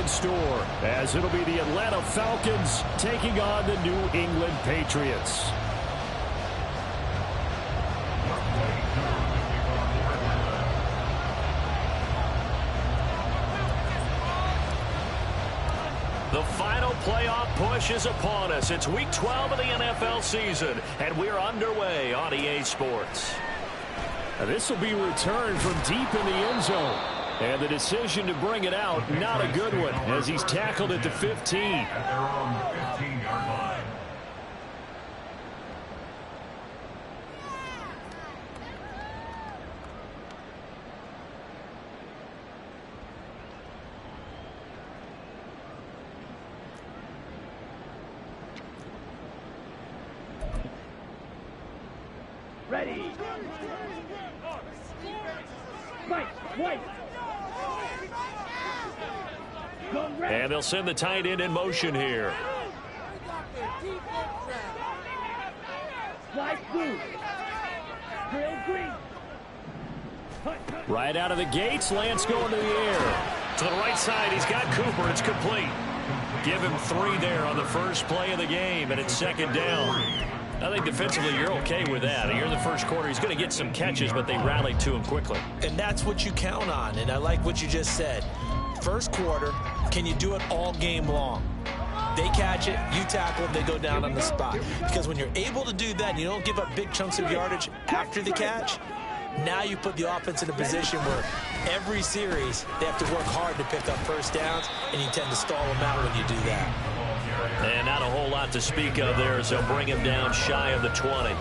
in store, as it'll be the Atlanta Falcons taking on the New England Patriots. The final playoff push is upon us. It's Week 12 of the NFL season, and we're underway on EA Sports. Now, this will be returned from deep in the end zone. And the decision to bring it out, not a good one, as he's tackled at the 15. At their own 15-yard line. Ready. Wait. And they'll send the tight end in motion here. Right out of the gates, Lance going to the air. To the right side, he's got Cooper. It's complete. Give him 3 there on the first play of the game, and it's second down. I think defensively you're okay with that. Here in the first quarter, he's going to get some catches, but they rallied to him quickly. And that's what you count on, and I like what you just said. First quarter, can you do it all game long? They catch it, you tackle them, they go down on the spot. Because when you're able to do that and you don't give up big chunks of yardage after the catch, now you put the offense in a position where every series they have to work hard to pick up first downs, and you tend to stall them out when you do that. And not a whole lot to speak of there, so bring him down shy of the 20.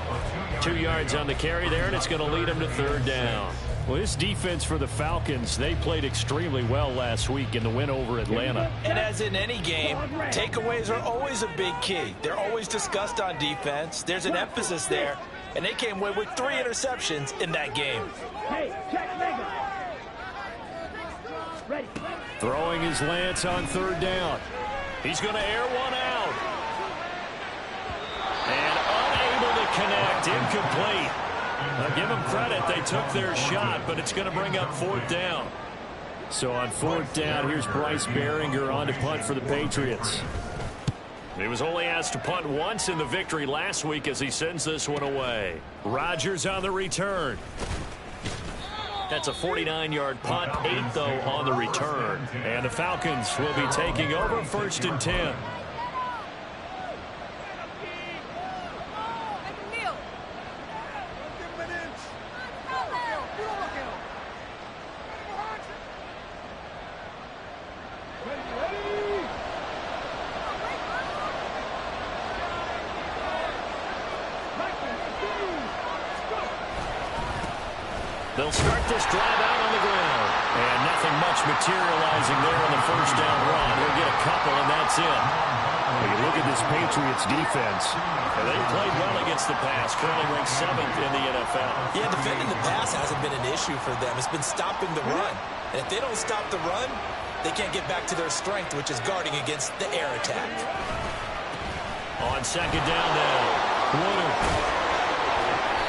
2 yards on the carry there, and it's going to lead him to third down. Well, this defense for the Falcons, they played extremely well last week in the win over Atlanta. And as in any game, takeaways are always a big key. They're always discussed on defense. There's an emphasis there, and they came away with 3 interceptions in that game. Hey, check Megan. Ready. Throwing his Lance on third down. He's going to air one out. And unable to connect, incomplete. Now give them credit, they took their shot, but it's going to bring up fourth down. So on fourth down, here's Bryce Behringer on to punt for the Patriots. He was only asked to punt once in the victory last week as he sends this one away. Rodgers on the return. That's a 49-yard punt, 8 though on the return. And the Falcons will be taking over first and 10. They'll start this drive out on the ground. And nothing much materializing there on the first down run. We'll get a couple, and that's it. When you look at this Patriots defense, and they played well against the pass, currently ranked 7th in the NFL. Yeah, defending the pass hasn't been an issue for them. It's been stopping the run. And if they don't stop the run, they can't get back to their strength, which is guarding against the air attack. On second down now, Woodard.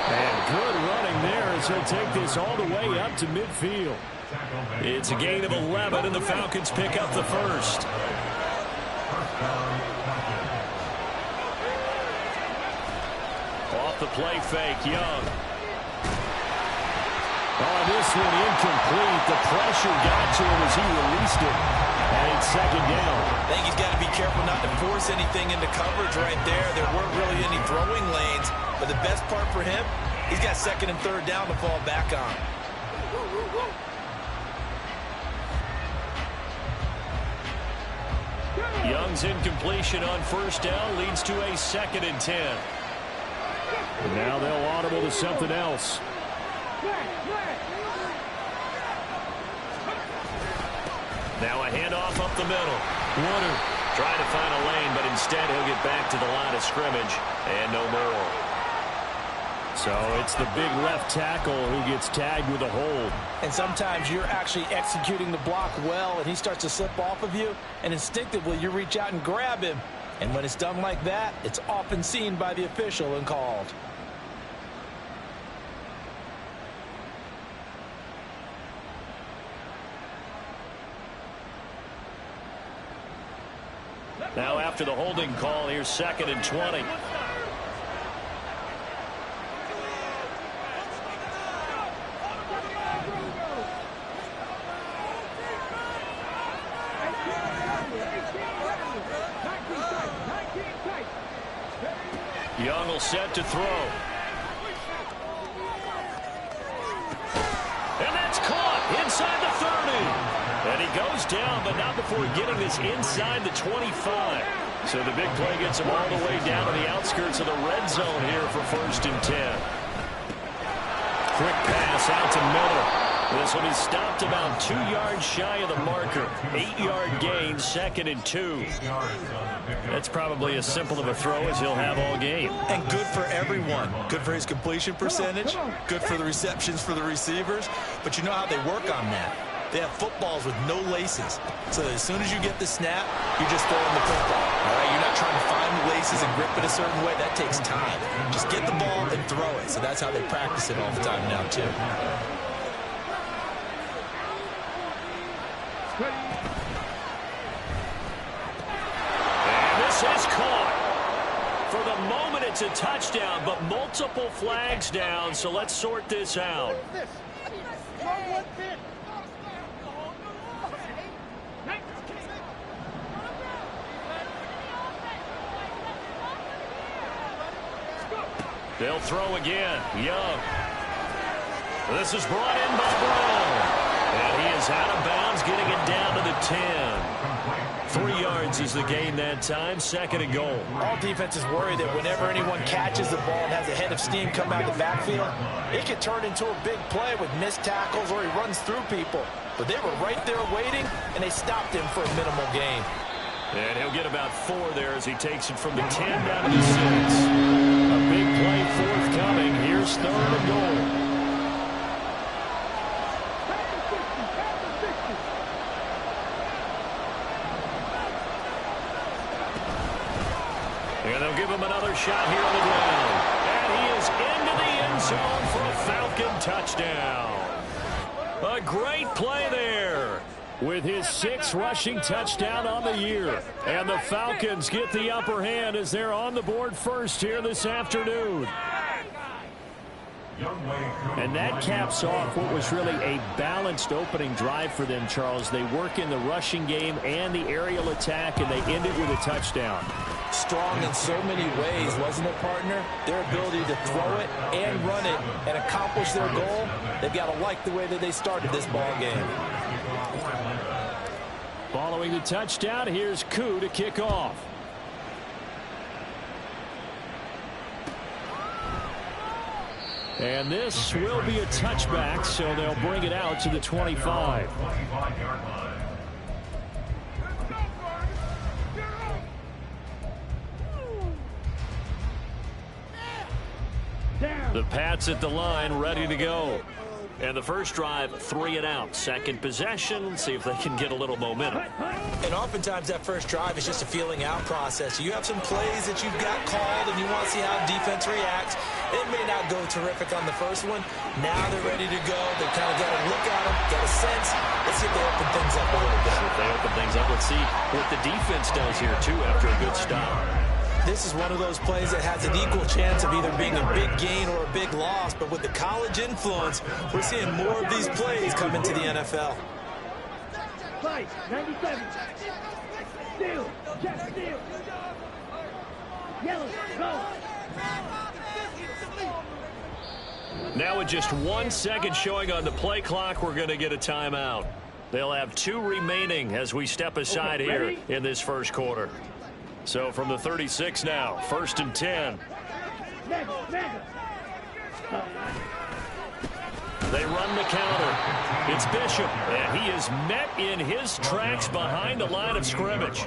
And good running there as he'll take this all the way up to midfield. It's a gain of 11, and the Falcons pick up the first. Off the play fake, Young. Oh, this one incomplete. The pressure got to him as he released it. And it's second down. I think he's got to be careful not to force anything into coverage right there. There weren't really any throwing lanes. But the best part for him, he's got second and third down to fall back on. Young's incompletion on first down leads to a second and 10. And now they'll audible to something else. Now a handoff up the middle. Woodard trying to find a lane, but instead he'll get back to the line of scrimmage and no more. So it's the big left tackle who gets tagged with a hold. And sometimes you're actually executing the block well, and he starts to slip off of you, and instinctively you reach out and grab him. And when it's done like that, it's often seen by the official and called. Now after the holding call, here's 2nd and 20. Young will set to throw. And that's caught inside the 30. And he goes down, but not before getting this inside the 25. So the big play gets him all the way down to the outskirts of the red zone here for 1st and 10. Quick pass out to Miller. This will be stopped about 2 yards shy of the marker. 8-yard gain, 2nd and 2. That's probably as simple of a throw as he'll have all game. And good for everyone. Good for his completion percentage. Good for the receptions for the receivers. But you know how they work on that. They have footballs with no laces. So as soon as you get the snap, you're just throwing the football. All right, you're not trying to find the laces and grip it a certain way. That takes time. Just get the ball and throw it. So that's how they practice it all the time now, too. And this is caught. For the moment, it's a touchdown, but multiple flags down, so let's sort this out. They'll throw again. Young. This is brought in by Brown. And he is out of bounds, getting it down to the 10. 3 yards is the gain that time. 2nd and goal. All defenses worry that whenever anyone catches the ball and has a head of steam come out of the backfield, it can turn into a big play with missed tackles or he runs through people. But they were right there waiting, and they stopped him for a minimal gain. And he'll get about 4 there as he takes it from the 10 down to the 6. A big play forthcoming. Here's 3rd and goal. And they'll give him another shot here on the ground. And he is into the end zone for a Falcon touchdown. A great play there with his 6th rushing touchdown on the year. And the Falcons get the upper hand as they're on the board first here this afternoon. And that caps off what was really a balanced opening drive for them, Charles. They work in the rushing game and the aerial attack, and they end it with a touchdown. Strong in so many ways, wasn't it, partner? Their ability to throw it and run it and accomplish their goal, they've got to like the way that they started this ball game. Following the touchdown, here's Koo to kick off. And this will be a touchback, so they'll bring it out to the 25. The Pats at the line, ready to go. And the first drive, 3 and out. Second possession, see if they can get a little momentum. And oftentimes that first drive is just a feeling out process. You have some plays that you've got called and you want to see how defense reacts. It may not go terrific on the first one. Now they're ready to go. They've kind of got to look at them, get a sense. Let's see if they open things up a little bit. If they open things up, let's see what the defense does here, too, after a good stop. This is one of those plays that has an equal chance of either being a big gain or a big loss. But with the college influence, we're seeing more of these plays come into the NFL. Fight, 97. Steal, check, steal. Yellow, go. Now with just 1 second showing on the play clock, we're going to get a timeout. They'll have 2 remaining as we step aside here in this first quarter. So from the 36 now, 1st and 10. They run the counter. It's Bishop, and he is met in his tracks behind the line of scrimmage.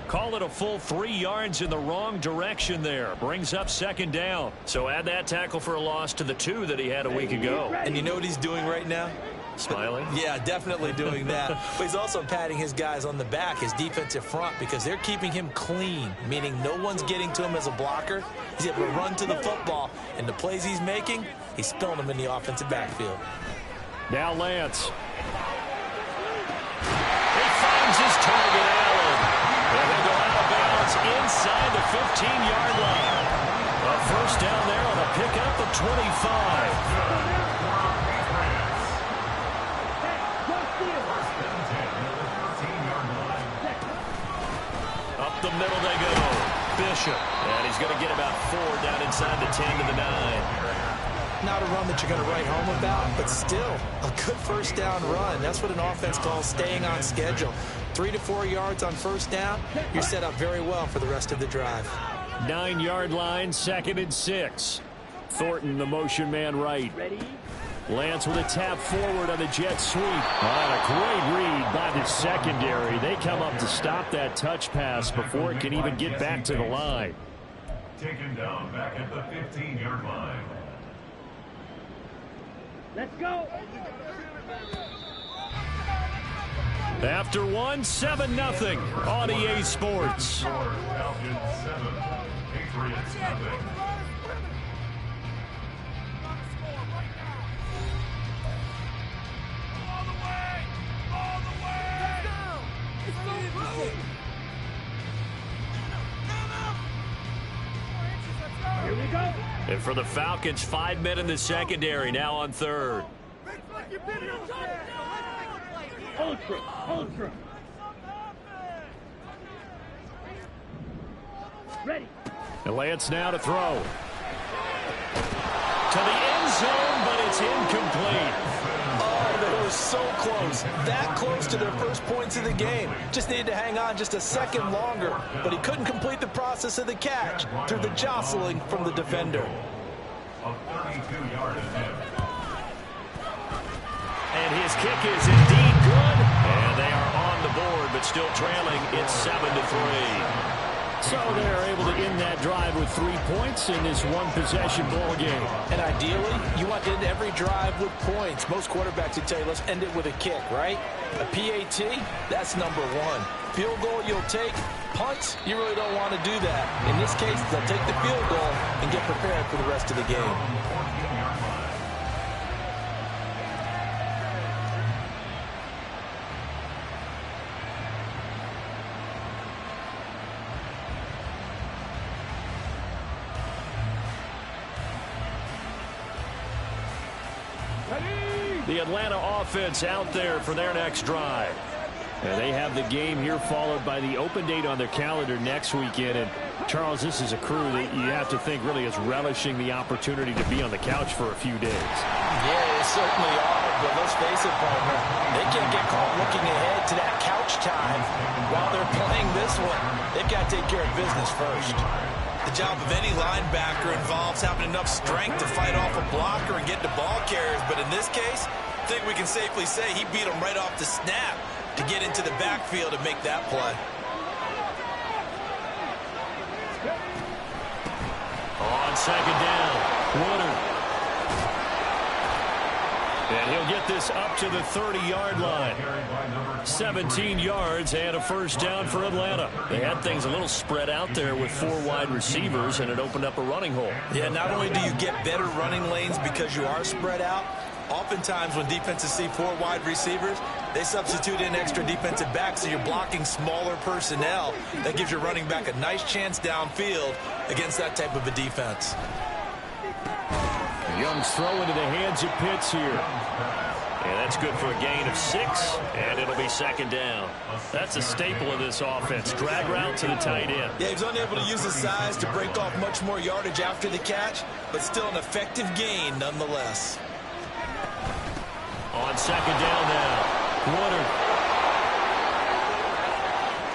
Call it a full 3 yards in the wrong direction there. Brings up 2nd down. So add that tackle for a loss to the 2 that he had a week ago. And you know what he's doing right now? Smiling? Yeah, definitely doing that. But he's also patting his guys on the back, his defensive front, because they're keeping him clean, meaning no one's getting to him as a blocker. He's able to run to the football, and the plays he's making, he's spilling them in the offensive backfield. Now Lance. He finds his target, Allen. And he'll go out of 15-yard line. A first down there on a pickup of 25. Up the middle they go. Bishop. And he's going to get about 4 down inside the 10 to the 9. Not a run that you're going to write home about, but still a good first down run. That's what an offense calls staying on schedule. 3 to 4 yards on first down. You're set up very well for the rest of the drive. 9-yard line, 2nd and 6. Thornton, the motion man right. Lance with a tap forward on the jet sweep. A great read by the secondary. They come up to stop that touch pass before it can even get back to the line. Taken down back at the 15-yard line. Let's go. After 1, 7-0 on EA Sports. Falcons 7, Patriots nothing. Here we go. And for the Falcons, 5 men in the secondary, now on 3rd. Ultra. Ready. And Lance now to throw. To the end zone, but it's incomplete. Oh, that was so close. That close to their first points of the game. Just needed to hang on just a second longer, but he couldn't complete the process of the catch through the jostling from the defender. A 32-yard attempt. And his kick is indeed good. And they are on the board, but still trailing. It's 7-3. So they're able to end that drive with 3 points in this one-possession ball game. And ideally, you want to end every drive with points. Most quarterbacks would tell you, let's end it with a kick, right? A PAT, that's number 1. Field goal you'll take. Punts, you really don't want to do that. In this case, they'll take the field goal and get prepared for the rest of the game. The Atlanta offense out there for their next drive. And they have the game here followed by the open date on their calendar next weekend. And Charles, this is a crew that you have to think really is relishing the opportunity to be on the couch for a few days. Yeah, they certainly are, but let's face it, partner, they can't get caught looking ahead to that couch time while they're playing this one. They've got to take care of business first. The job of any linebacker involves having enough strength to fight off a blocker and get to ball carriers, but in this case, I think we can safely say he beat him right off the snap to get into the backfield and make that play. On 2nd down, Woodard. And he'll get this up to the 30-yard line. 17 yards and a first down for Atlanta. They had things a little spread out there with 4 wide receivers, and it opened up a running hole. Yeah, not only do you get better running lanes because you are spread out, oftentimes when defenses see 4 wide receivers, they substitute in extra defensive backs, so you're blocking smaller personnel. That gives your running back a nice chance downfield against that type of a defense. Young's throw into the hands of Pitts here. And that's good for a gain of 6, and it'll be 2nd down. That's a staple of this offense. Drag route to the tight end. Yeah, he was unable to use his size to break off much more yardage after the catch, but still an effective gain nonetheless. On 2nd down now,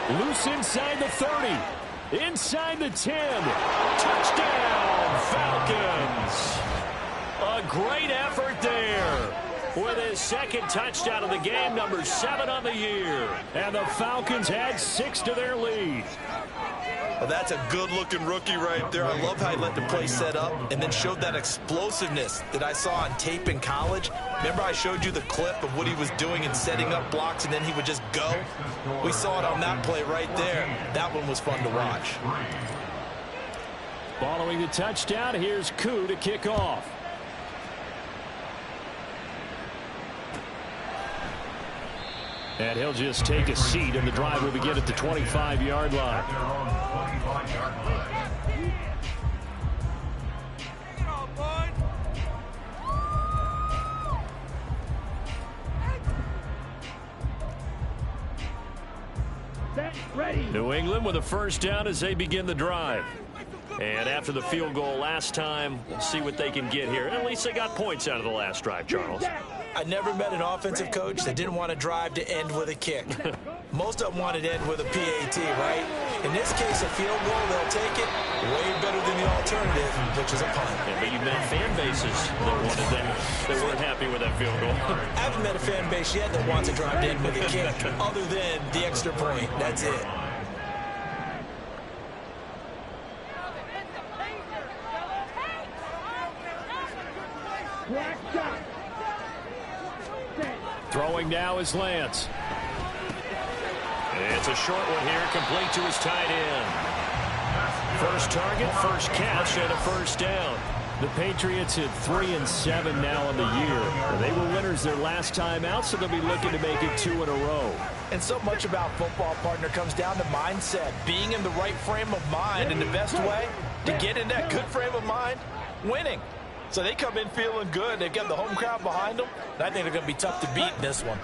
Woodard. Loose inside the 30. Inside the 10. Touchdown, Falcons. A great effort there. With his 2nd touchdown of the game, number 7 on the year. And the Falcons add 6 to their lead. Well, that's a good-looking rookie right there. I love how he let the play set up and then showed that explosiveness that I saw on tape in college. Remember I showed you the clip of what he was doing and setting up blocks, and then he would just go? We saw it on that play right there. That one was fun to watch. Following the touchdown, here's Koo to kick off. And he'll just take a seat, and the drive will begin at the 25-yard line. Their own 25-yard line. Set, ready. New England with a first down as they begin the drive. And after the field goal last time, we'll see what they can get here. And at least they got points out of the last drive, Charles. I never met an offensive coach that didn't want to drive to end with a kick. Most of them wanted to end with a PAT, right? In this case, a field goal, they'll take it way better than the alternative, which is a punt. Yeah, but you've met fan bases that wanted that. They weren't happy with that field goal. I haven't met a fan base yet that wants to drive to end with a kick, other than the extra point. That's it. Throwing now is Lance. It's a short one here, complete to his tight end. First target, first catch, and a first down. The Patriots at 3-7 now in the year. They were winners their last time out, so they'll be looking to make it 2 in a row. And so much about football, partner, comes down to mindset. Being in the right frame of mind, and the best way to get in that good frame of mind, winning. So they come in feeling good. They've got the home crowd behind them. And I think they're going to be tough to beat in this one.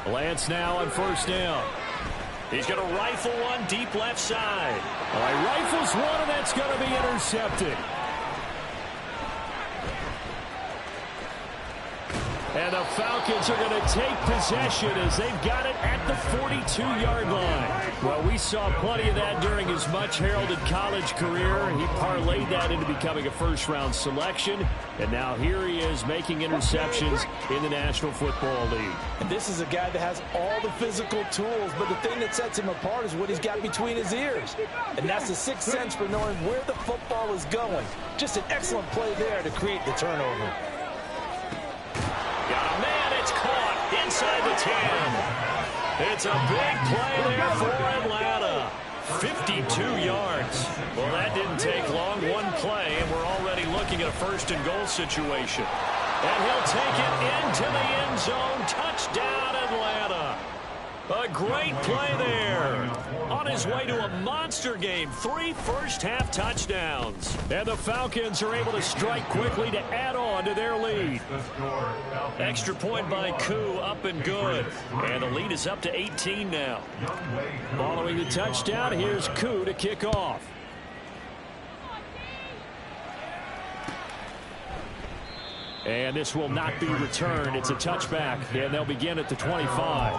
Lance now on first down. He's going to rifle one deep left side. All right, rifles one, and that's going to be intercepted. And the Falcons are going to take possession as they've got it at the 42-yard line. Well, we saw plenty of that during his much-heralded college career. He parlayed that into becoming a first-round selection. And now here he is making interceptions in the National Football League. And this is a guy that has all the physical tools, but the thing that sets him apart is what he's got between his ears. And that's the sixth sense for knowing where the football is going. Just an excellent play there to create the turnover. Got a man, it's caught inside the 10. It's a big play there for Atlanta. 52 yards. Well, that didn't take long. One play, and we're already looking at a first-and-goal situation. And he'll take it into the end zone. Touchdown, Atlanta. A great play there. On his way to a monster game. 3 first-half touchdowns. And the Falcons are able to strike quickly to add on to their lead. Extra point by Koo, up and good. And the lead is up to 18 now. Following the touchdown, here's Koo to kick off. And this will not be returned. It's a touchback, and they'll begin at the 25.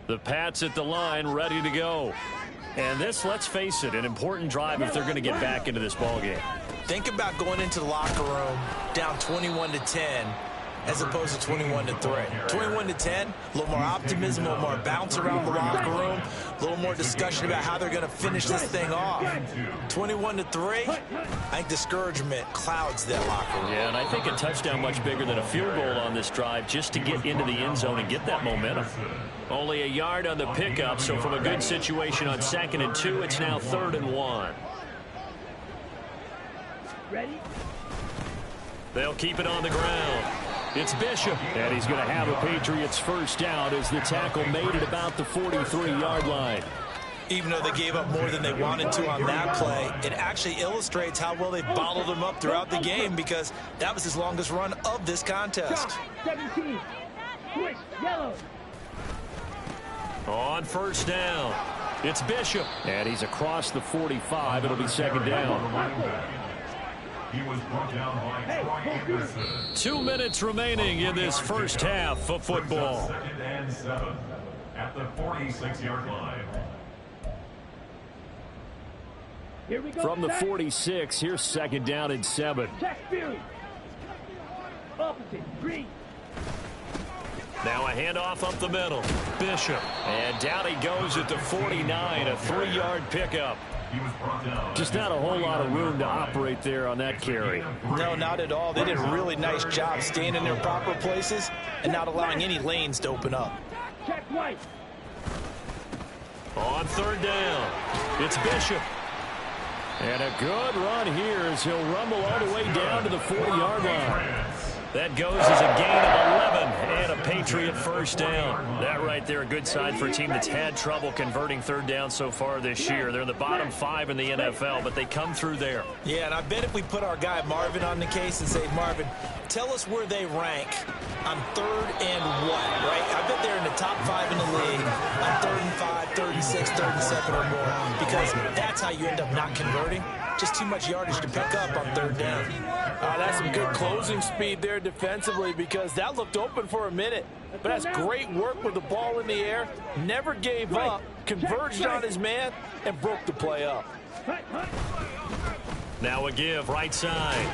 The Pats at the line, ready to go. And this, let's face it, an important drive if they're going to get back into this ballgame. Think about going into the locker room down 21-10 as opposed to 21-3. 21-10, a little more optimism, a little more bounce around the locker room, a little more discussion about how they're going to finish this thing off. 21-3, I think discouragement clouds that locker room. Yeah, and I think a touchdown much bigger than a field goal on this drive just to get into the end zone and get that momentum. Only a yard on the pickup, so from a good situation on 2nd and 2, it's now 3rd and 1. Ready? They'll keep it on the ground. It's Bishop, and he's going to have a Patriots first down as the tackle made it about the 43-yard line. Even though they gave up more than they wanted to on that play, it actually illustrates how well they bottled them up throughout the game because that was his longest run of this contest. 17. Switch, yellow. On first down, it's Bishop, and he's across the 45. It'll be 2nd down. He was brought down by Troy Anderson. 2 minutes remaining in this first half of football. 2nd and 7 at the 46-yard line. Here we go. From the 46, here's 2nd down and 7. Check Fury. Opposite, green. Now a handoff up the middle. Bishop. And down he goes at the 49, a 3-yard pickup. Just not a whole lot of room to operate there on that carry. No, not at all. They did a really nice job staying in their proper places and not allowing any lanes to open up. Check right. On third down, it's Bishop. And a good run here as he'll rumble all the way down to the 40-yard line. That goes as a gain of 11 and a Patriot first down. That right there, a good sign for a team that's had trouble converting third down so far this year. They're in the bottom 5 in the NFL, but they come through there. Yeah, and I bet if we put our guy Marvin on the case and say, Marvin, tell us where they rank on third and what, right? I bet they're in the top 5 in the league on third and 5, third and 6, third and 7 or more, because that's how you end up not converting. Just too much yardage to pick up on third down. That's some good closing speed there defensively, because that looked open for a minute. But that's great work with the ball in the air. Never gave up, converged on his man, and broke the play up. Now a give right side.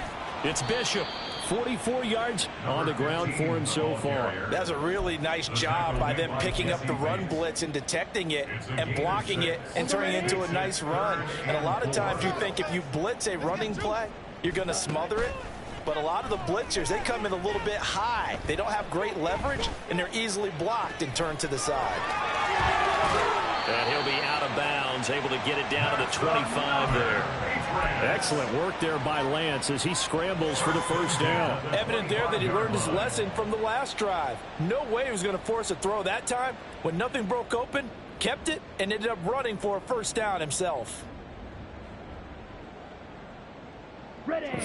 It's Bishop. 44 yards on the ground for him so far. That's a really nice job by them picking up the run blitz and detecting it and blocking it and turning it into a nice run. And a lot of times you think if you blitz a running play, you're going to smother it. But a lot of the blitzers, they come in a little bit high. They don't have great leverage, and they're easily blocked and turned to the side. And he'll be out of bounds, able to get it down to the 25 there. Excellent work there by Lance as he scrambles for the first down. Evident there that he learned his lesson from the last drive. No way he was going to force a throw that time. When nothing broke open, kept it, and ended up running for a first down himself.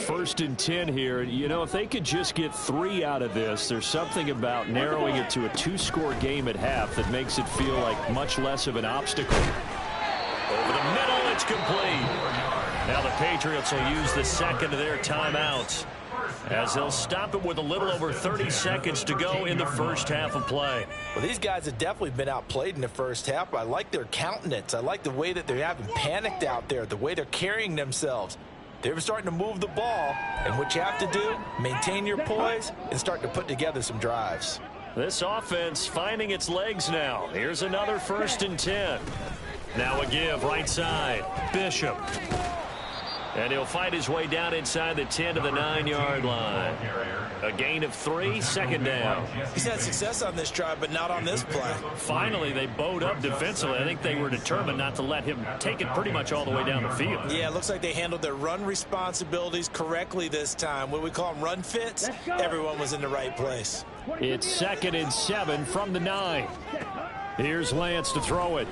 First and 10 here. You know, if they could just get 3 out of this, there's something about narrowing it to a 2-score game at half that makes it feel like much less of an obstacle. Over the middle, it's complete. Now the Patriots will use the second of their timeouts as they'll stop it with a little over 30 seconds to go in the first half of play. Well, these guys have definitely been outplayed in the first half. I like their countenance. I like the way that they haven't panicked out there, the way they're carrying themselves. They're starting to move the ball, and what you have to do, maintain your poise and start to put together some drives. This offense finding its legs now. Here's another first and 10. Now a give right side. Bishop. And he'll fight his way down inside the 10 to the 9-yard line. A gain of 3, second down. He's had success on this drive, but not on this play. Finally, they bowed up defensively. I think they were determined not to let him take it pretty much all the way down the field. Yeah, it looks like they handled their run responsibilities correctly this time. What we call them run fits, everyone was in the right place. It's 2nd and 7 from the 9. Here's Lance to throw it.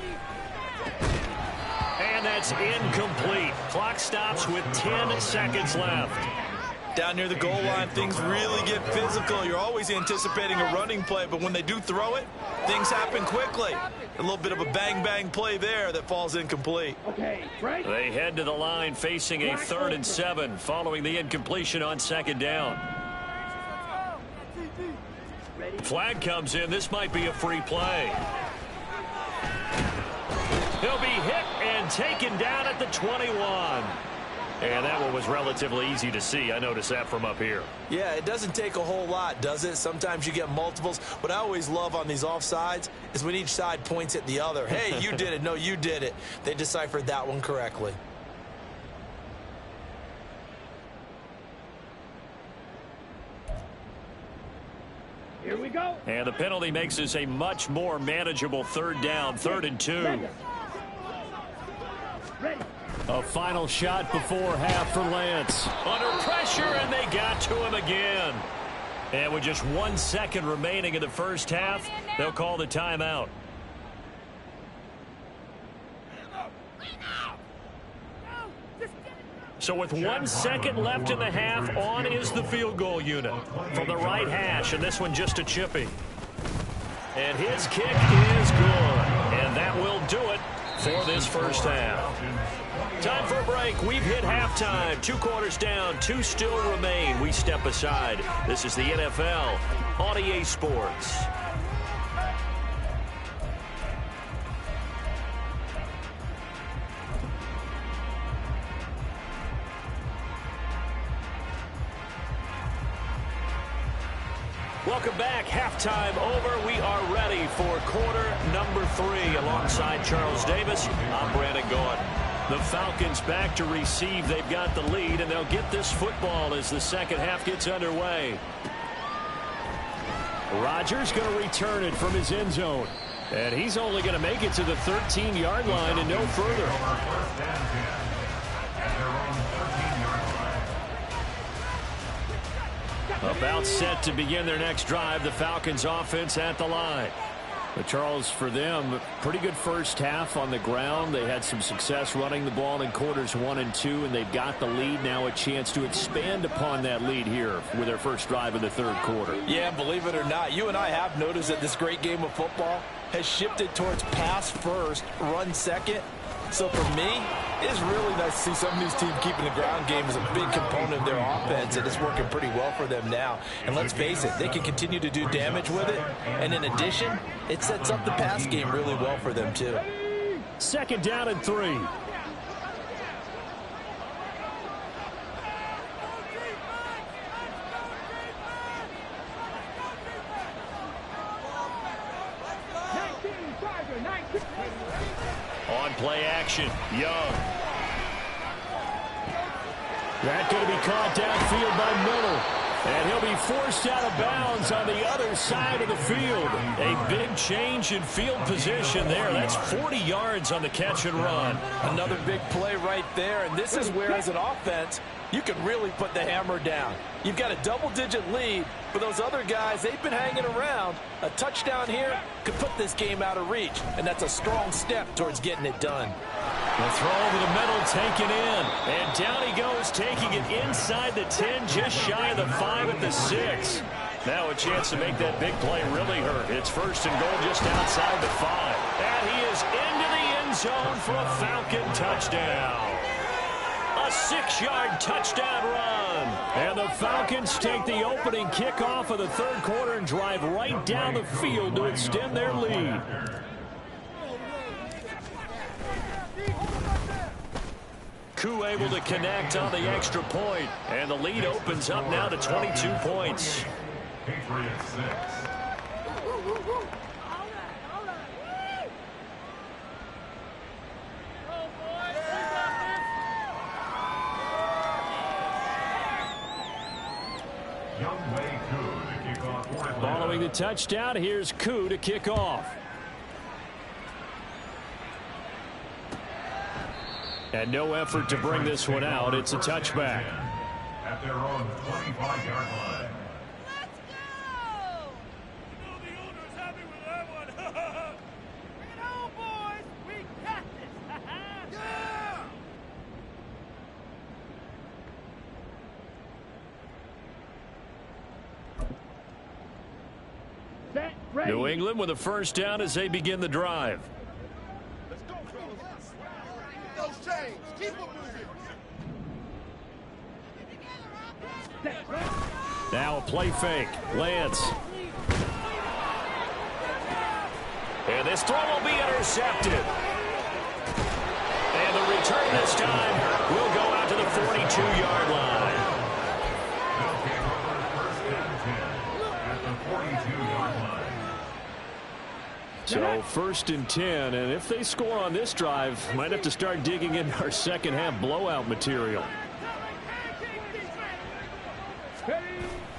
And that's incomplete. Clock stops with 10 seconds left. Down near the goal line, things really get physical. You're always anticipating a running play, but when they do throw it, things happen quickly. A little bit of a bang-bang play there that falls incomplete. Okay, right. They head to the line facing a 3rd and 7 following the incompletion on 2nd down. Flag comes in. This might be a free play. He'll be hit and taken down at the 21. And that one was relatively easy to see. I noticed that from up here. Yeah, it doesn't take a whole lot, does it? Sometimes you get multiples. What I always love on these offsides is when each side points at the other. Hey, you did it. No, you did it. They deciphered that one correctly. Here we go. And the penalty makes this a much more manageable 3rd down, 3rd and 2. Ready. A final shot before half for Lance. Under pressure, and they got to him again. And with just 1 second remaining in the first half, they'll call the timeout. So with 1 second left in the half, on is the field goal unit from the right hash, and this one just a chippy. And his kick is good, and that will do it for this first half. Time for a break. We've hit halftime. 2 quarters down, 2 still remain. We step aside. This is the NFL on EA Sports. Welcome back. Halftime over. We are ready for quarter number 3. Alongside Charles Davis, I'm Brandon Gaudin. The Falcons back to receive. They've got the lead, and they'll get this football as the second half gets underway. Rodgers going to return it from his end zone. And he's only going to make it to the 13-yard line and no further. About set to begin their next drive. The Falcons offense at the line. But Charles, for them, pretty good first half on the ground. They had some success running the ball in quarters 1 and 2, and they've got the lead. Now a chance to expand upon that lead here with their first drive in the third quarter. Yeah, believe it or not, you and I have noticed that this great game of football has shifted towards pass first, run second. So for me, it's really nice to see some of these teams keeping the ground game as a big component of their offense, and it's working pretty well for them now. And let's face it, they can continue to do damage with it. And in addition, it sets up the pass game really well for them too. Second down and 3. On play action, Young. That's going to be caught downfield by Miller. And he'll be forced out of bounds on the other side of the field. A big change in field position there. That's 40 yards on the catch and run. Another big play right there. And this is where, as an offense, you can really put the hammer down. You've got a double-digit lead. For those other guys, they've been hanging around. A touchdown here could put this game out of reach. And that's a strong step towards getting it done. The throw over the middle taken in. And down he goes, taking it inside the 10, just shy of the 5 at the 6. Now a chance to make that big play really hurt. It's first and goal just outside the 5. And he is into the end zone for a Falcon touchdown. A 6-yard touchdown run. And the Falcons take the opening kickoff of the third quarter and drive right down the field to extend their lead. Koo able to connect on the extra point, and the lead opens up now to 22 points. Patriots 6. Following the touchdown, here's Koo to kick off. And no effort to bring this one out. It's a touchback. At their own 25-yard line. Let's go! You know the owner's happy with that one. Bring it on, boys. We got this. Yeah! Set, ready. New England with a first down as they begin the drive. Let's go, fellas. Those chains. Keep them moving. Set, ready. Now a play fake. Lance. And this throw will be intercepted. And the return this time will go out to the 42-yard line. So first and 10, and if they score on this drive, might have to start digging in our second half blowout material.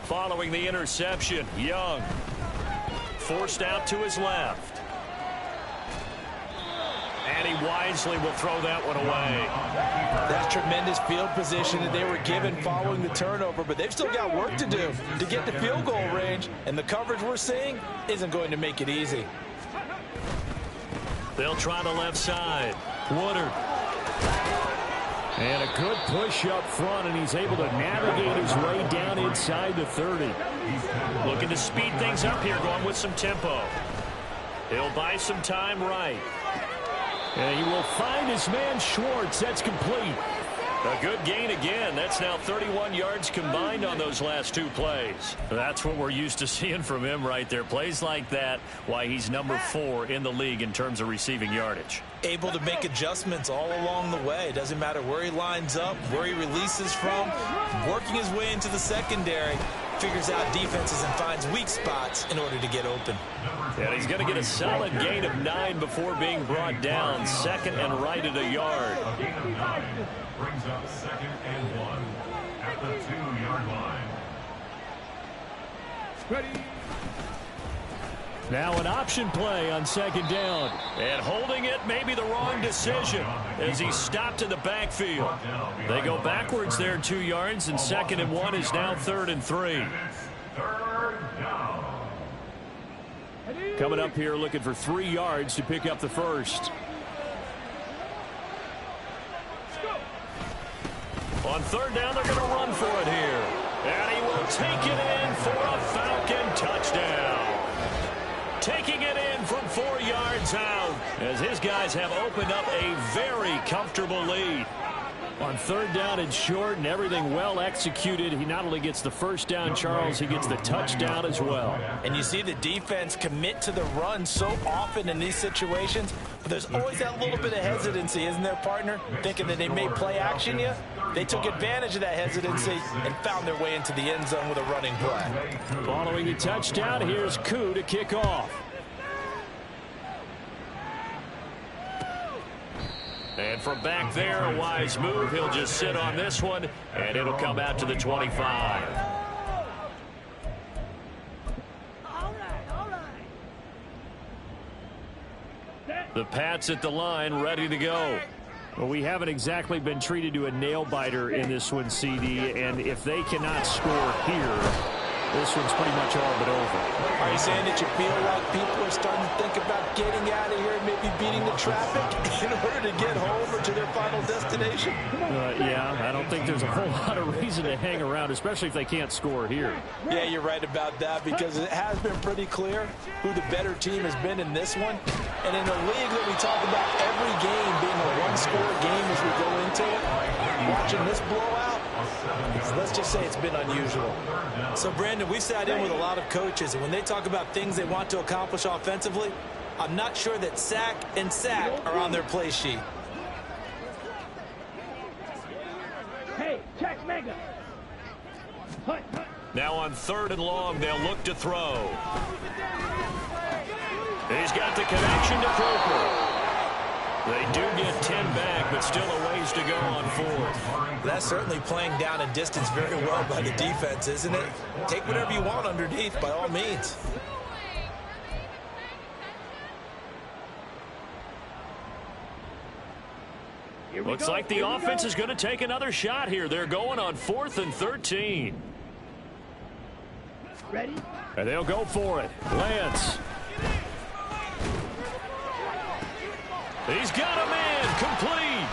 Following the interception, Young forced out to his left. And he wisely will throw that one away. That's tremendous field position that they were given following the turnover, but they've still got work to do to get to field goal range, and the coverage we're seeing isn't going to make it easy. They'll try the left side. Woodard. And a good push up front, and he's able to navigate his way down inside the 30. Looking to speed things up here, going with some tempo. He'll buy some time right. And he will find his man Schwartz. That's complete. A good gain again. That's now 31 yards combined on those last two plays. That's what we're used to seeing from him right there. Plays like that, why he's number 4 in the league in terms of receiving yardage. Able to make adjustments all along the way. Doesn't matter where he lines up, where he releases from, working his way into the secondary. figures out defenses and finds weak spots in order to get open. And he's going to get a solid gain of 9 before being brought down. Second and right at a yard. A gain of 9 brings up 2nd and 1 at the 2-yard line. Ready. Now an option play on 2nd down. And holding it may be the wrong decision as he stopped in the backfield. They go backwards there 2 yards, and 2nd and 1 is now 3rd and 3. Third down. Coming up here looking for 3 yards to pick up the first. On 3rd down, they're going to run for it here. And he will take it in for a Falcon touchdown. Taking it in from 4 yards out as his guys have opened up a very comfortable lead. On 3rd down and short and everything well executed, he not only gets the first down, Charles, he gets the touchdown as well. And you see the defense commit to the run so often in these situations, but there's always that little bit of hesitancy, isn't there, partner? Thinking that they may play action you. They took advantage of that hesitancy and found their way into the end zone with a running play. Following the touchdown, here's Koo to kick off. And from back there, a wise move. He'll just sit on this one, and it'll come out to the 25. The Pats at the line, ready to go. Well, we haven't exactly been treated to a nail-biter in this one, CD, and if they cannot score here, this one's pretty much all but over. Are you saying that you feel like people are starting to think about getting out of here and maybe beating the traffic in order to get home or to their final destination? Yeah, I don't think there's a whole lot of reason to hang around, especially if they can't score here. Yeah, you're right about that because it has been pretty clear who the better team has been in this one. And in a league that we talk about every game being a one-score game as we go into it, watching this blowout, let's just say it's been unusual. So, Brandon, we sat in with a lot of coaches, and when they talk about things they want to accomplish offensively, I'm not sure that sack and sack are on their play sheet. Hey, check mega. Hut, hut. Now on 3rd and long, they'll look to throw. He's got the connection to Cooper. They do get 10 back, but still a ways to go on 4th. That's certainly playing down a distance very well by the defense, isn't it? Take whatever you want underneath, by all means. Looks like the offense is going to take another shot here. They're going on 4th and 13. Ready? And they'll go for it. Lance. He's got a man complete.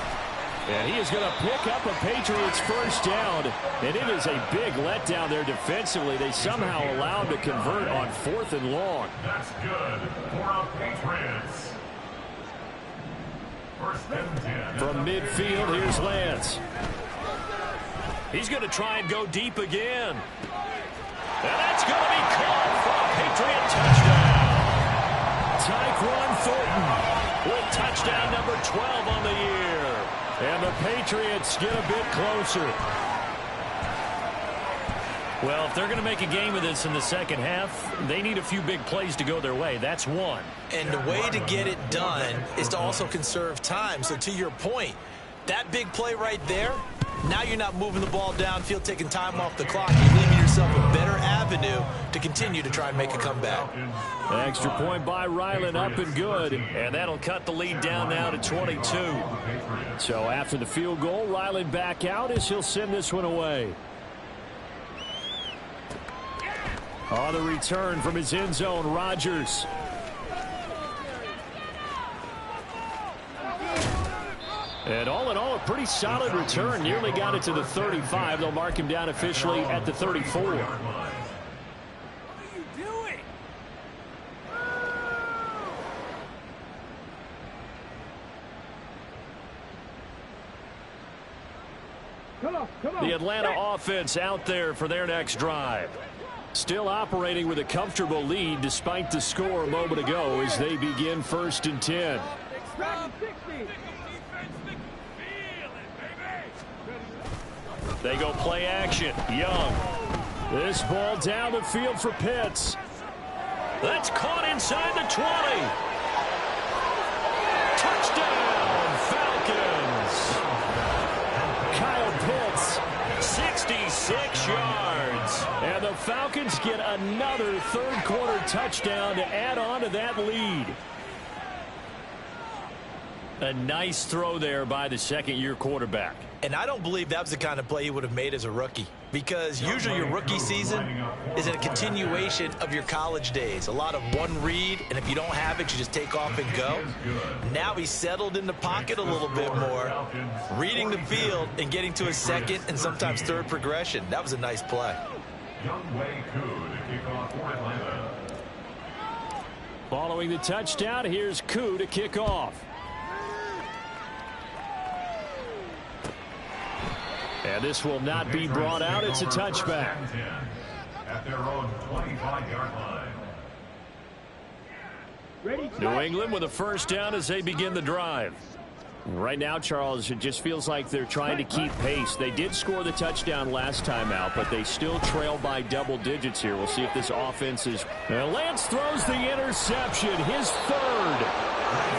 And he is going to pick up a Patriots first down. And it is a big letdown there defensively. They somehow allowed to convert on 4th and long. That's good for our Patriots. First and 10. From midfield, here's Lance. He's going to try and go deep again. And that's going to be caught for a Patriot touchdown. Tyquan Thornton with touchdown number 12 on the year. And the Patriots get a bit closer. Well, if they're going to make a game of this in the second half, they need a few big plays to go their way. That's one. And the way to get it done is to also conserve time. So to your point, that big play right there, now you're not moving the ball downfield, taking time off the clock. You're leaving yourself a better avenue to continue to try and make a comeback. Extra point by Ryland, up and good. And that'll cut the lead down now to 22. So after the field goal, Ryland back out as he'll send this one away. On the return from his end zone, Rodgers. And all in all, a pretty solid return. Nearly got it to the 35. They'll mark him down officially at the 34. What are you doing? Come on. The Atlanta offense out there for their next drive. Still operating with a comfortable lead despite the score a moment ago as they begin 1st and 10. Dragon 60. They go play action. Young. This ball down the field for Pitts. That's caught inside the 20. Touchdown, Falcons. Kyle Pitts, 66 yards. And the Falcons get another third-quarter touchdown to add on to that lead. A nice throw there by the second-year quarterback. And I don't believe that was the kind of play he would have made as a rookie, because usually your rookie season is a continuation of your college days. A lot of one read, and if you don't have it, you just take off and go. Now he's settled in the pocket a little bit more, reading the field and getting to his second and sometimes third progression. That was a nice play. Following the touchdown, here's Koo to kick off. And this will not be brought out. It's a touchback. At their own 25-yard line. New England with a first down as they begin the drive. Right now, Charles, it just feels like they're trying to keep pace. They did score the touchdown last time out, but they still trail by double digits here. We'll see if this offense is... Lance throws the interception, his third.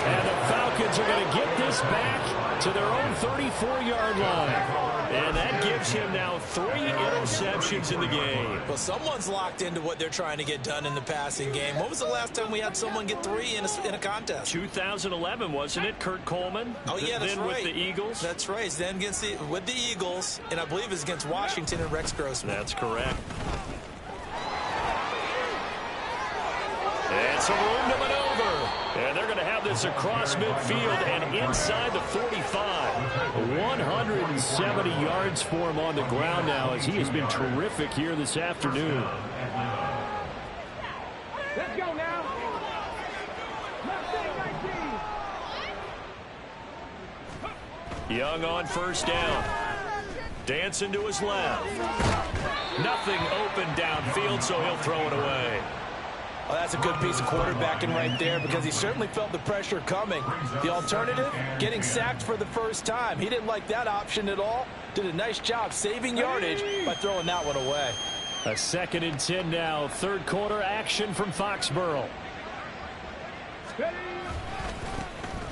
And the Falcons are going to get this back to their own 34-yard line. And that gives him now 3 interceptions in the game. Well, someone's locked into what they're trying to get done in the passing game. When was the last time we had someone get 3 in a contest? 2011, wasn't it? Kurt Coleman. Oh, yeah, that's right. With the Eagles. That's right. It's then with the Eagles, and I believe it's against Washington and Rex Grossman. That's correct. And some room to maneuver. And they're going to have this across midfield and inside the 45. 170 yards for him on the ground now, as he has been terrific here this afternoon. Let's go now. Young on first down. Dancing to his left. Nothing open downfield, so he'll throw it away. Well, that's a good piece of quarterbacking right there, because he certainly felt the pressure coming. The alternative, getting sacked for the first time. He didn't like that option at all. Did a nice job saving yardage by throwing that one away. A 2nd and 10 now. Third quarter action from Foxborough.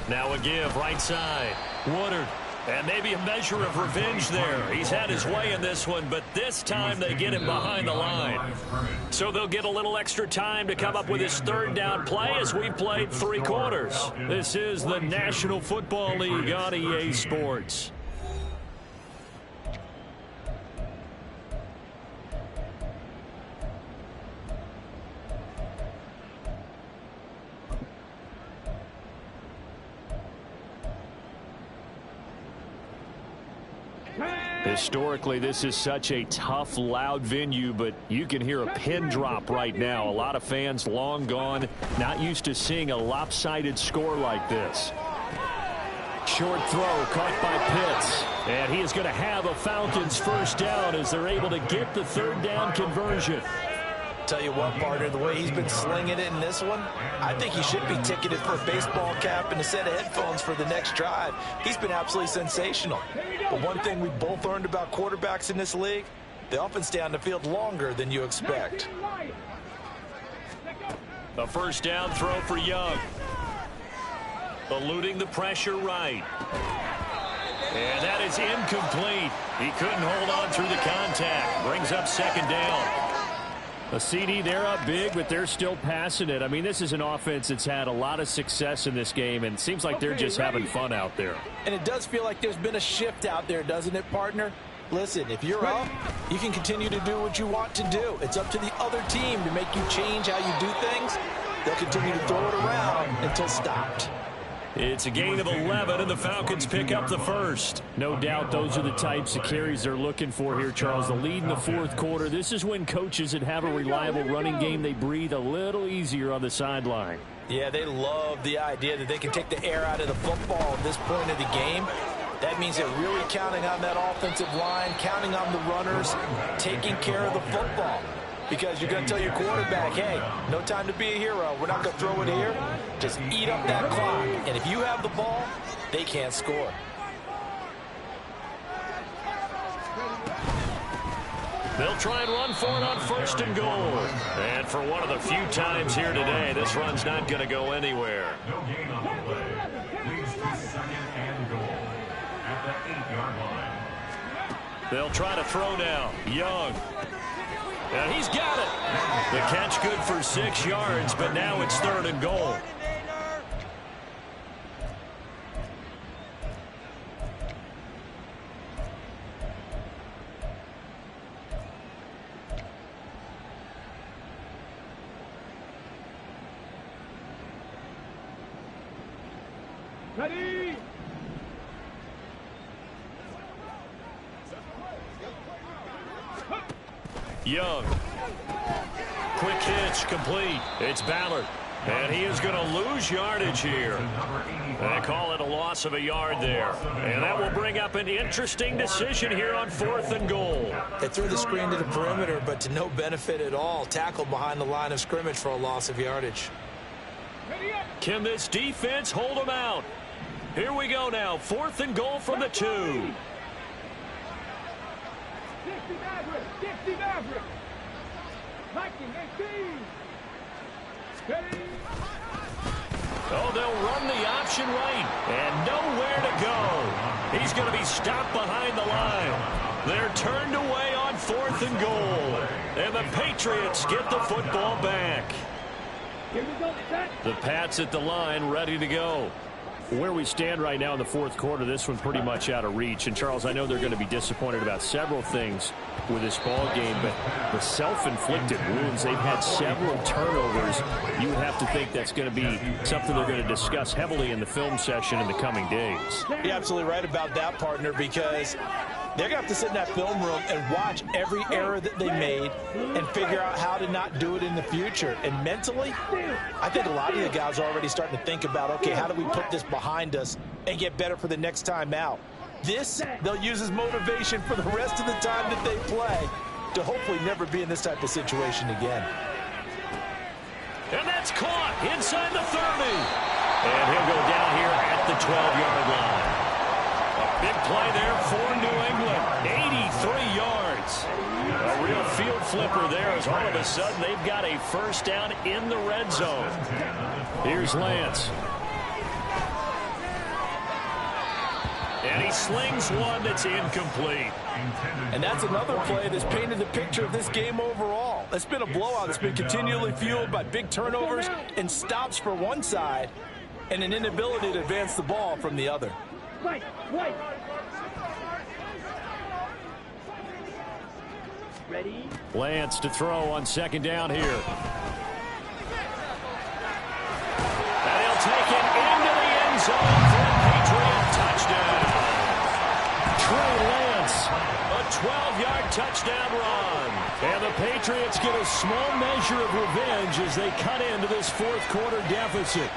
Now a give right side. Woodard. And maybe a measure of revenge there. He's had his way in this one, but this time they get him behind the line. So they'll get a little extra time to come up with his third down play as we played 3 quarters. This is the National Football League on EA Sports. Historically, this is such a tough, loud venue, but you can hear a pin drop right now. A lot of fans long gone, not used to seeing a lopsided score like this. Short throw caught by Pitts. And he is going to have a Falcons first down as they're able to get the third down conversion. Tell you what, partner, the way he's been slinging it in this one, I think he should be ticketed for a baseball cap and a set of headphones for the next drive. He's been absolutely sensational. But one thing we both learned about quarterbacks in this league, they often stay on the field longer than you expect. A first down throw for Young. Eluding the pressure right. And that is incomplete. He couldn't hold on through the contact. Brings up 2nd down. A CD, they're up big, but they're still passing it. I mean, this is an offense that's had a lot of success in this game, and it seems like they're just having fun out there. And it does feel like there's been a shift out there, doesn't it, partner? Listen, if you're up, you can continue to do what you want to do. It's up to the other team to make you change how you do things. They'll continue to throw it around until stopped. It's a gain of 11, and the Falcons pick up the first. No doubt those are the types of carries they're looking for here, Charles. The lead in the 4th quarter. This is when coaches that have a reliable running game, they breathe a little easier on the sideline. Yeah, they love the idea that they can take the air out of the football at this point of the game. That means they're really counting on that offensive line, counting on the runners, taking care of the football. Because you're going to tell your quarterback, hey, no time to be a hero. We're not going to throw it here. Just eat up that clock. And if you have the ball, they can't score. They'll try and run for it on 1st and goal. And for one of the few times here today, this run's not going to go anywhere. No gain on the play. Leads to 2nd and goal at the 8-yard line. They'll try to throw now. Young. And he's got it. The catch good for 6 yards, but now it's 3rd and goal. Ready? Young. Quick hitch, complete. It's Ballard. And he is going to lose yardage here. They call it a loss of a yard there. And that will bring up an interesting decision here on 4th and goal. They threw the screen to the perimeter, but to no benefit at all. Tackled behind the line of scrimmage for a loss of yardage. Can this defense hold them out? Here we go now. 4th and goal from the 2. 60 Maverick. 60 Maverick. Viking 18. Ready? Oh, they'll run the option right. And nowhere to go. He's going to be stopped behind the line. They're turned away on 4th and goal. And the Patriots get the football back. Here we go. Set. The Pats at the line, ready to go. Where we stand right now in the 4th quarter, this one pretty much out of reach. And, Charles, I know they're going to be disappointed about several things with this ball game, but the self-inflicted wounds, they've had several turnovers. You would have to think that's going to be something they're going to discuss heavily in the film session in the coming days. You're absolutely right about that, partner, because they're going to have to sit in that film room and watch every error that they made and figure out how to not do it in the future. And mentally, I think a lot of the guys are already starting to think about, okay, how do we put this behind us and get better for the next time out? This, they'll use as motivation for the rest of the time that they play to hopefully never be in this type of situation again. And that's caught inside the 30. And he'll go down here at the 12-yard line. Big play there for New England. 83 yards. A real field flipper there as all of a sudden they've got a 1st down in the red zone. Here's Lance. And he slings one that's incomplete. And that's another play that's painted the picture of this game overall. It's been a blowout. It's been continually fueled by big turnovers and stops for one side and an inability to advance the ball from the other. Right. Right. Ready? Lance to throw on 2nd down here. And he'll take it into the end zone for a Patriot touchdown. Trey Lance, a 12-yard touchdown run. And the Patriots get a small measure of revenge as they cut into this 4th quarter deficit.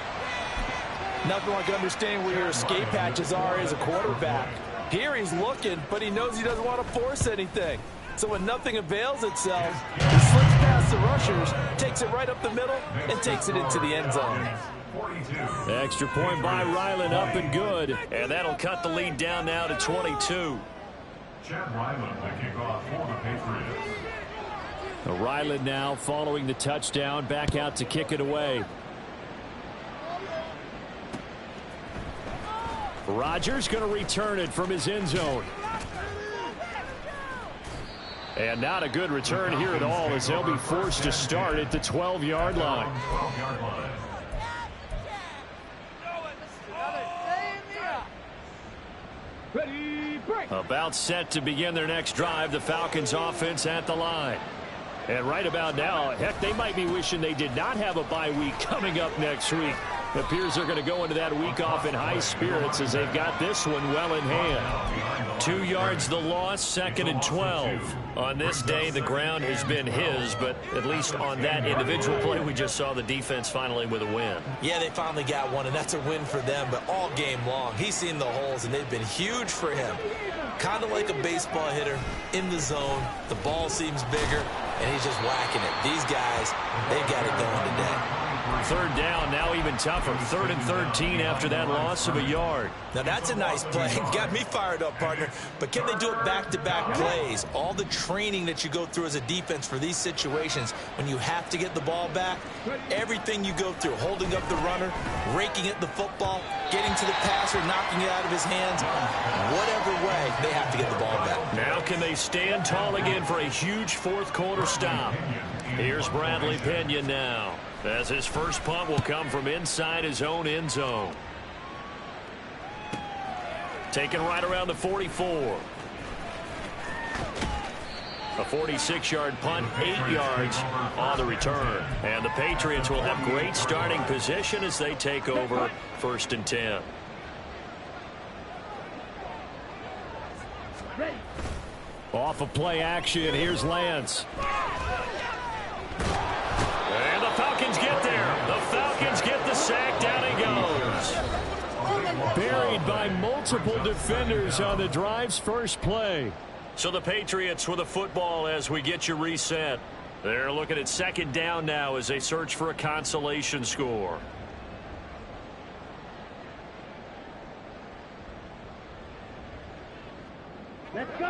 Nothing like understanding where your escape hatches are as a quarterback. Here he's looking, but he knows he doesn't want to force anything. So when nothing avails itself, he slips past the rushers, takes it right up the middle, and takes it into the end zone. Extra point by Ryland, up and good. And that'll cut the lead down now to 22. Chad Ryland to kick off for the Patriots. Ryland now following the touchdown, back out to kick it away. Rodgers going to return it from his end zone. And not a good return here at all as they'll be forced to start at the 12-yard line. Ready, break. About set to begin their next drive, the Falcons offense at the line. And right about now, heck, they might be wishing they did not have a bye week coming up next week. It appears they're going to go into that week off in high spirits as they've got this one well in hand. 2 yards the loss, 2nd and 12. On this day, the ground has been his, but at least on that individual play, we just saw the defense finally with a win. Yeah, they finally got one, and that's a win for them, but all game long, he's seen the holes, and they've been huge for him. Kind of like a baseball hitter in the zone. The ball seems bigger, and he's just whacking it. These guys, they've got it going today. Third down, now even tougher. 3rd and 13 after that loss of a yard. Now that's a nice play. Got me fired up, partner. But can they do it back-to-back plays? All the training that you go through as a defense for these situations, when you have to get the ball back, everything you go through, holding up the runner, raking at the football, getting to the passer, knocking it out of his hands, whatever way, they have to get the ball back. Now can they stand tall again for a huge fourth-quarter stop? Here's Bradley Pena now, as his first punt will come from inside his own end zone. Taken right around the 44. A 46-yard punt, 8 yards on the return. And the Patriots will have great starting position as they take over 1st and 10. Off of play action, here's Lance. And the Falcons get there. The Falcons get the sack. Down he goes. Buried by multiple defenders on the drive's first play. So the Patriots with the football as we get you reset. They're looking at 2nd down now as they search for a consolation score.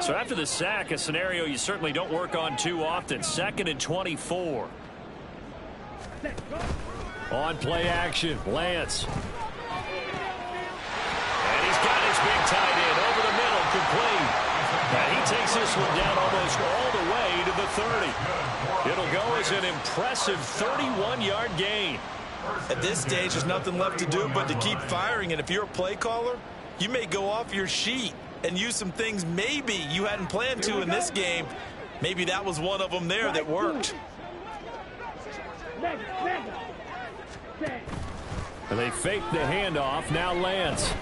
So after the sack, a scenario you certainly don't work on too often. 2nd and 24. On play action, Lance. And he's got his big tight end over the middle, complete. And he takes this one down almost all the way to the 30. It'll go as an impressive 31-yard gain. At this stage, there's nothing left to do but to keep firing. And if you're a play caller, you may go off your sheet and use some things maybe you hadn't planned to in this game. Maybe that was one of them there that worked. And they fake the handoff. Now Lance.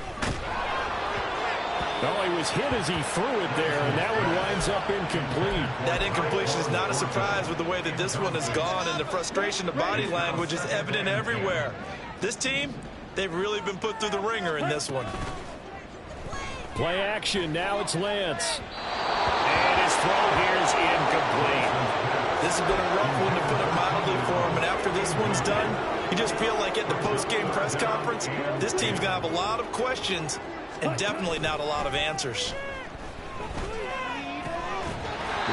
Oh, he was hit as he threw it there, and that one winds up incomplete. That incompletion is not a surprise with the way that this one has gone, and the frustration of body language is evident everywhere. This team, they've really been put through the ringer in this one. Play action. Now it's Lance. And his throw here is incomplete. This has been a rough one, to put it mildly, for him. And after this one's done, you just feel like at the post-game press conference, this team's going to have a lot of questions and definitely not a lot of answers.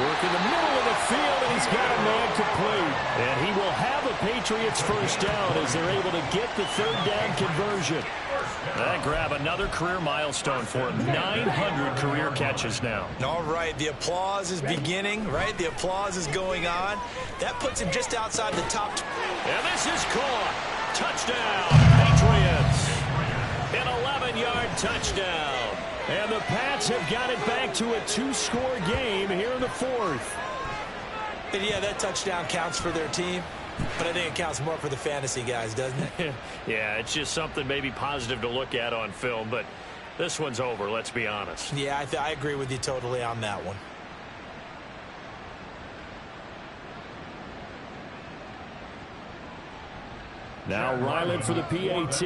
Work in the middle of the field, and he's got a man complete. And he will have a Patriots first down as they're able to get the 3rd down conversion. That grab another career milestone for him. 900 career catches now. All right, the applause is beginning, right? The applause is going on. That puts him just outside the top. And this is caught. Touchdown, Patriots. An 11-yard touchdown. And the Pats have got it back to a 2-score game here in the 4th. And yeah, that touchdown counts for their team. But I think it counts more for the fantasy guys, doesn't it? Yeah, it's just something maybe positive to look at on film, but this one's over, let's be honest. Yeah, I agree with you totally on that one. Now Ryland for the PAT.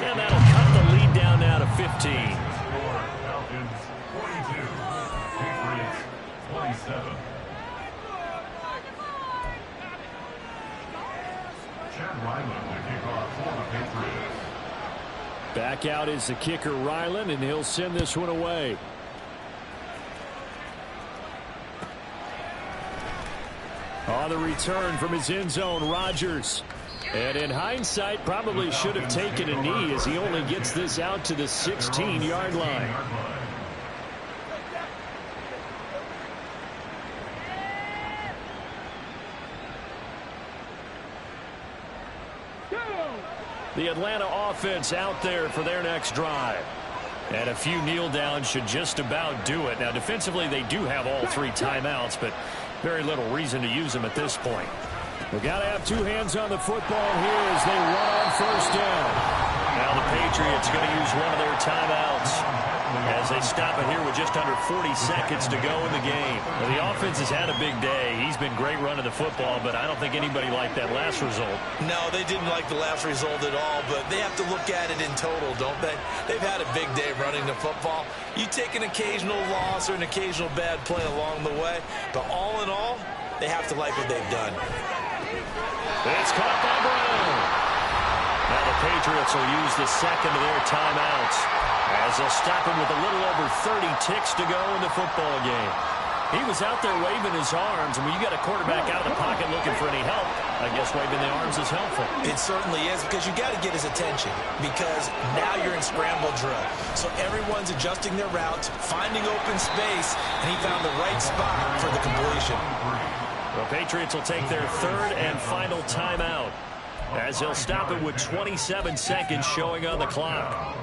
And that'll cut the lead down now to 15. Falcons 42, Patriots 27. Chad Ryland to kick off for the Patriots. Back out is the kicker Ryland, and he'll send this one away. On the return from his end zone, Rodgers. And in hindsight, probably should have taken a knee as he only gets this out to the 16-yard line. The Atlanta offense out there for their next drive. And a few kneel downs should just about do it. Now, defensively, they do have all 3 timeouts, but very little reason to use them at this point. We've got to have 2 hands on the football here as they run on first down. Now the Patriots going to use one of their timeouts. as they stop it here with just under 40 seconds to go in the game. Well, the offense has had a big day. He's been great running the football, but I don't think anybody liked that last result. No, they didn't like the last result at all, but they have to look at it in total, don't they? They've had a big day running the football. You take an occasional loss or an occasional bad play along the way, but all in all, they have to like what they've done. It's caught by Brown. Now the Patriots will use the second of their timeouts as they'll stop him with a little over 30 ticks to go in the football game. He was out there waving his arms, and when you got a quarterback out of the pocket looking for any help, I guess waving the arms is helpful. It certainly is, because you got to get his attention, because now you're in scramble drill. So everyone's adjusting their routes, finding open space, and he found the right spot for the completion. The Patriots will take their third and final timeout as he'll stop it with 27 seconds showing on the clock.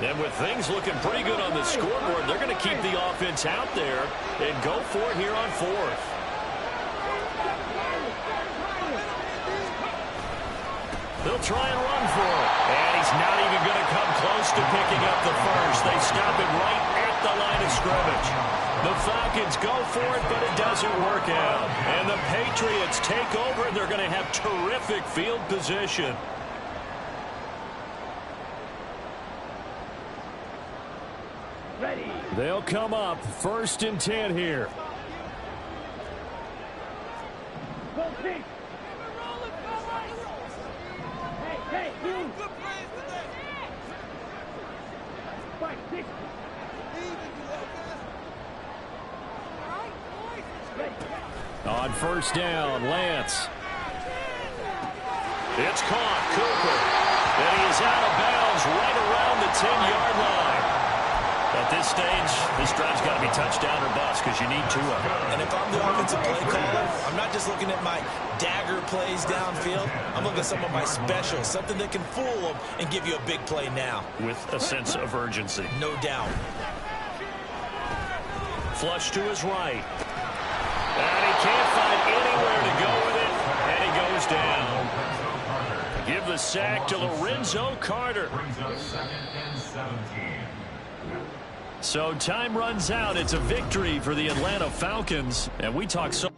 And with things looking pretty good on the scoreboard, they're going to keep the offense out there and go for it here on fourth. They'll try and run for it. And he's not even going to come close to picking up the first. They stop it right at the line of scrimmage. The Falcons go for it, but it doesn't work out. And the Patriots take over, and they're going to have terrific field position. Ready. They'll come up 1st and 10 here. Go pick. Hey, you. Fight, pick. Ready. On 1st down, Lance. It's caught. Cooper. And he is out of bounds right around the 10-yard line. At this stage, this drive's got to be touchdown or bust because you need two of them. And if I'm the offensive play caller, I'm not just looking at my dagger plays downfield. I'm looking at some of my specials, something that can fool them and give you a big play now. With a sense of urgency. No doubt. Flush to his right. And he can't find anywhere to go with it. And he goes down. Give the sack to Lorenzo Carter. Brings up 2nd and 17. So time runs out. It's a victory for the Atlanta Falcons. And we talk so